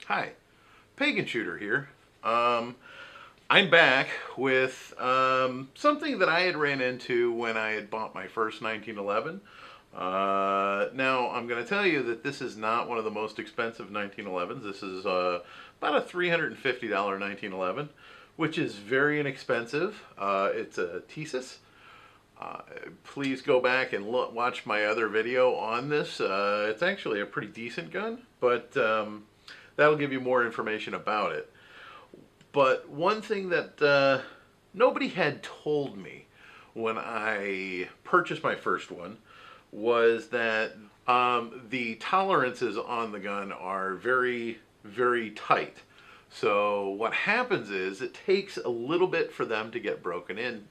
Hi, Pagan Shooter here. I'm back with something that I had ran into when I had bought my first 1911. Now, I'm going to tell you that this is not one of the most expensive 1911s. This is about a $350 1911, which is very inexpensive. It's a Tisas. Please go back and watch my other video on this. It's actually a pretty decent gun, but that'll give you more information about it. But one thing that nobody had told me when I purchased my first one was that the tolerances on the gun are very, very tight. So what happens is it takes a little bit for them to get broken in.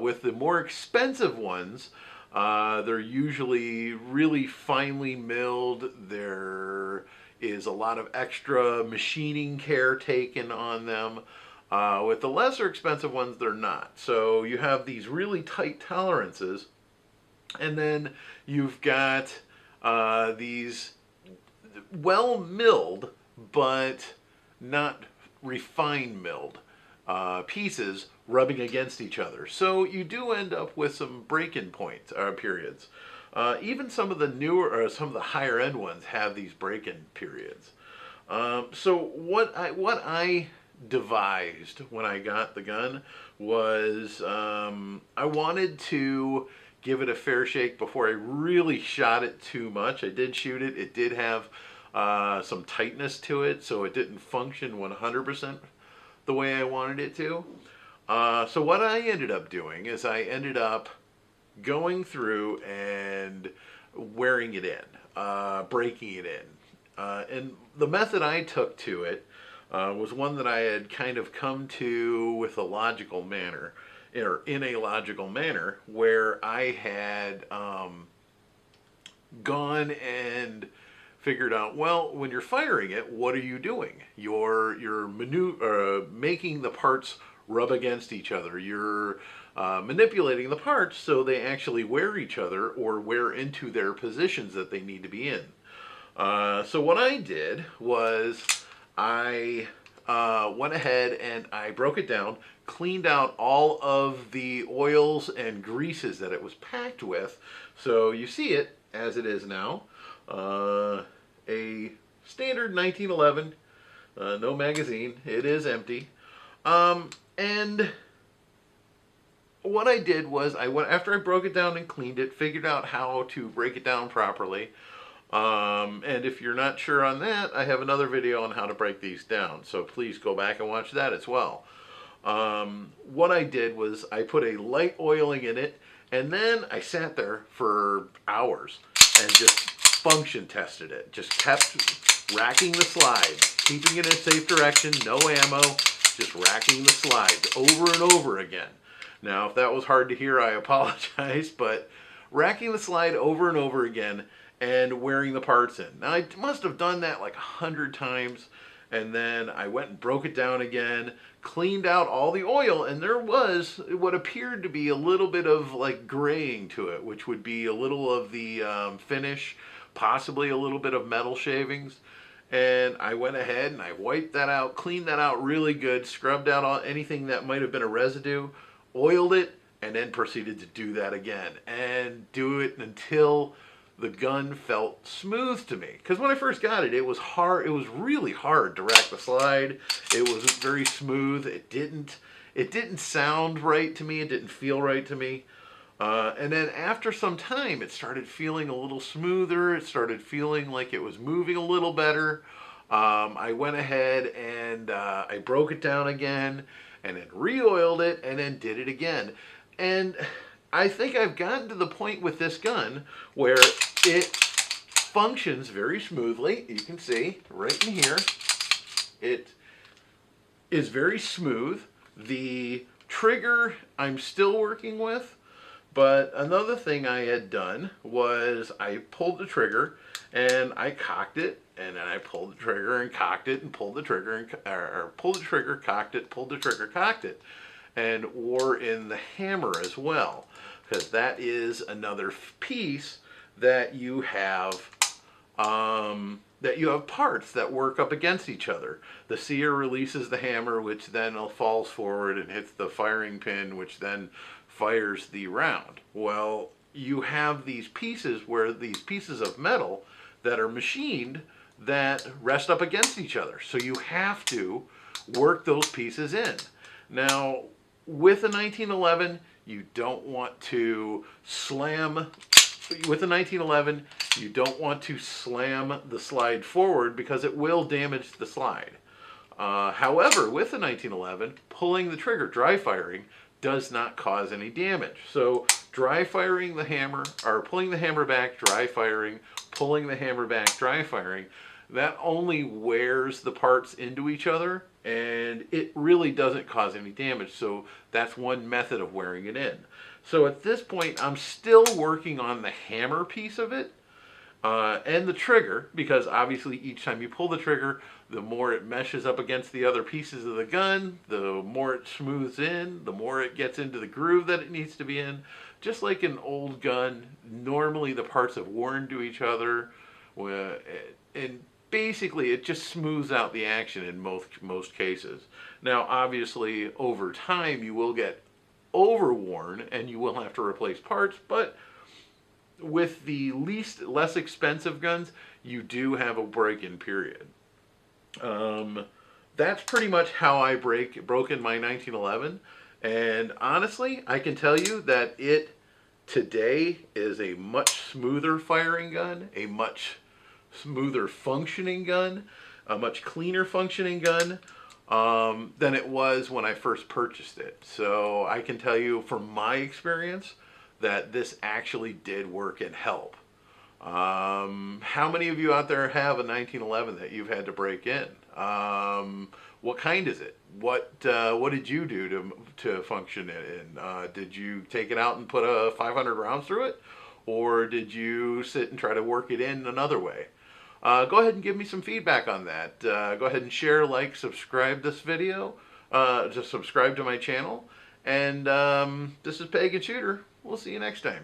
With the more expensive ones, they're usually really finely milled. There is a lot of extra machining care taken on them. With the lesser expensive ones, they're not. So you have these really tight tolerances, and then you've got these well milled but not refined milled pieces rubbing against each other. So you do end up with some break-in points periods. Even some of the newer, or some of the higher end ones have these break-in periods. So what I devised when I got the gun was I wanted to give it a fair shake before I really shot it too much. I did shoot it. It did have some tightness to it, so it didn't function 100% the way I wanted it to. So what I ended up doing is I ended up going through and wearing it in, breaking it in. And the method I took to it was one that I had kind of come to with a logical manner, or in a logical manner, where I had gone and figured out, well, when you're firing it, what are you doing? You're making the parts rub against each other. You're manipulating the parts so they actually wear each other or wear into their positions that they need to be in. So what I did was I went ahead and I broke it down, cleaned out all of the oils and greases that it was packed with. So you see it as it is now. A standard 1911, no magazine. It is empty. And what I did was I went, after I broke it down and cleaned it, figured out how to break it down properly. And if you're not sure on that, I have another video on how to break these down. So please go back and watch that as well. What I did was I put a light oiling in it, and then I sat there for hours and just function tested it. Just kept racking the slide, keeping it in a safe direction, no ammo, just racking the slide over and over again. Now, if that was hard to hear, I apologize, but racking the slide over and over again and wearing the parts in. Now, I must have done that like 100 times, and then I went and broke it down again, cleaned out all the oil, and there was what appeared to be a little bit of like graying to it, which would be a little of the finish, possibly a little bit of metal shavings. And I went ahead and I wiped that out, cleaned that out really good, scrubbed out anything that might have been a residue, oiled it, and then proceeded to do that again. And do it until the gun felt smooth to me. Because when I first got it, it was hard. It was really hard to rack the slide. It wasn't very smooth. It didn't sound right to me. It didn't feel right to me. And then after some time, it started feeling a little smoother. It started feeling like it was moving a little better. I went ahead and I broke it down again, and then re-oiled it, and then did it again. And I think I've gotten to the point with this gun where it functions very smoothly. You can see right in here, it is very smooth. The trigger I'm still working with. But another thing I had done was I pulled the trigger and I cocked it, and then I pulled the trigger and cocked it and pulled the trigger and or pulled the trigger, cocked it, pulled the trigger, cocked it, and wore in the hammer as well, because that is another piece that you have that you have parts that work up against each other. The sear releases the hammer, which then falls forward and hits the firing pin, which then fires the round. Well, you have these pieces where these pieces of metal that are machined that rest up against each other. So you have to work those pieces in. Now, with a 1911, you don't want to slam with a 1911, you don't want to slam the slide forward because it will damage the slide. However, with a 1911, pulling the trigger, dry firing, does not cause any damage. So dry firing the hammer, or pulling the hammer back, dry firing, pulling the hammer back, dry firing, that only wears the parts into each other, and it really doesn't cause any damage. So that's one method of wearing it in. So at this point, I'm still working on the hammer piece of it and the trigger, because obviously each time you pull the trigger, the more it meshes up against the other pieces of the gun, the more it smooths in, the more it gets into the groove that it needs to be in. Just like an old gun, normally the parts have worn to each other, and basically it just smooths out the action in most cases. Now obviously over time you will get overworn and you will have to replace parts, but with the less expensive guns, you do have a break-in period. That's pretty much how I broke in my 1911, and honestly, I can tell you that it today is a much smoother firing gun, a much smoother functioning gun, a much cleaner functioning gun than it was when I first purchased it. So I can tell you from my experience that this actually did work and help. How many of you out there have a 1911 that you've had to break in? What kind is it? What did you do to function it in? Did you take it out and put 500 rounds through it? Or did you sit and try to work it in another way? Go ahead and give me some feedback on that. Go ahead and share, like, subscribe this video. Just subscribe to my channel. And this is Pagan Shooter. We'll see you next time.